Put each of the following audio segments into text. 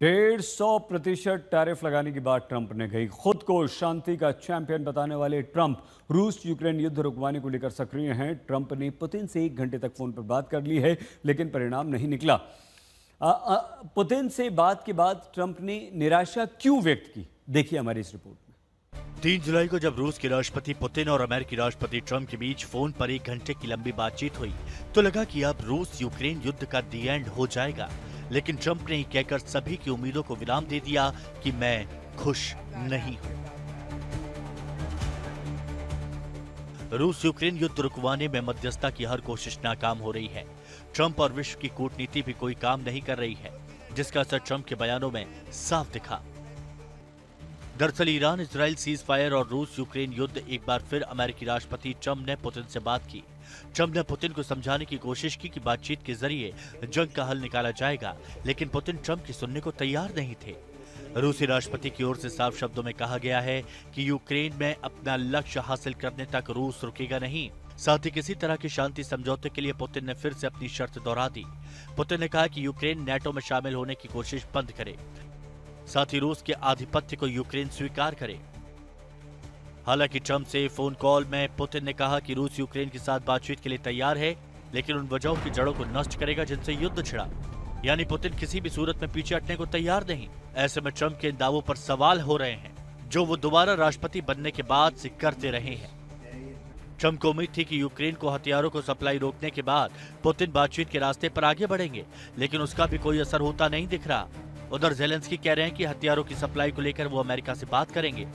150% tariff लगाने के बाद ट्रंप ने कही खुद को शांति का चैंपियन बताने वाले ट्रंप रूस यूक्रेन युद्ध रुकवाने को लेकर सक्रिय हैं। ट्रंप ने पुतिन से 1 घंटे तक फोन पर बात कर ली है, लेकिन परिणाम नहीं निकला। पुतिन से बात के बाद ट्रंप ने निराशा क्यों व्यक्त की, देखिए हमारी इस रिपोर्ट में। 3 जुलाई को जब रूस के राष्ट्रपति पुतिन और अमेरिकी राष्ट्रपति ट्रंप के बीच फोन पर 1 घंटे की लंबी बातचीत हुई तो लगा कि अब रूस यूक्रेन युद्ध का दी एंड हो जाएगा। लेकिन ट्रंप ने कहकर सभी की उम्मीदों को विराम दे दिया कि मैं खुश नहीं हूं। रूस यूक्रेन युद्ध रुकवाने में मध्यस्थता की हर कोशिश नाकाम हो रही है। ट्रंप और विश्व की कूटनीति भी कोई काम नहीं कर रही है, जिसका असर ट्रंप के बयानों में साफ दिखा। दरअसल ईरान इजराइल सीज फायर और रूस यूक्रेन युद्ध एक बार फिर अमेरिकी राष्ट्रपति ट्रंप ने पुतिन से बात की। ट्रंप ने पुतिन को समझाने की कोशिश की कि बातचीत के जरिए जंग का हल निकाला जाएगा, लेकिन पुतिन ट्रंप की सुनने को तैयार नहीं थे। रूसी राष्ट्रपति की ओर से साफ शब्दों में कहा गया है कि यूक्रेन में अपना लक्ष्य हासिल करने तक रूस रुकेगा नहीं। साथ ही किसी तरह की शांति समझौते के लिए पुतिन ने फिर से अपनी शर्त दोहरा दी। पुतिन ने कहा कि यूक्रेन नेटो में शामिल होने की कोशिश बंद करे, साथ ही रूस के आधिपत्य को यूक्रेन स्वीकार करे। हालांकि ट्रंप से फोन कॉल में पुतिन ने कहा कि रूस यूक्रेन के साथ बातचीत के लिए तैयार है, लेकिन उन वजहों की जड़ों को नष्ट करेगा जिनसे युद्ध छिड़ा। यानी पुतिन किसी भी सूरत में पीछे हटने को तैयार नहीं। ऐसे में ट्रंप के इन दावों पर सवाल हो रहे हैं, जो वो दोबारा राष्ट्रपति बनने के बाद से करते रहे हैं। ट्रंप को उम्मीद थी कि यूक्रेन को हथियारों को सप्लाई रोकने के बाद पुतिन बातचीत के रास्ते पर आगे बढ़ेंगे, लेकिन उसका भी कोई असर होता नहीं दिख रहा। उधर ज़ेलेंस्की कह रहे हैं कि हथियारों की सप्लाई को लेकर वो अमेरिका से बात करेंगे।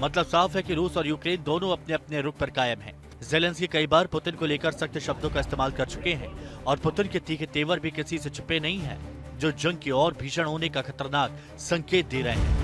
मतलब साफ है कि रूस और यूक्रेन दोनों अपने अपने रुख पर कायम हैं। ज़ेलेंस्की कई बार पुतिन को लेकर सख्त शब्दों का इस्तेमाल कर चुके हैं और पुतिन के तीखे तेवर भी किसी से छिपे नहीं हैं, जो जंग की और भीषण होने का खतरनाक संकेत दे रहे हैं।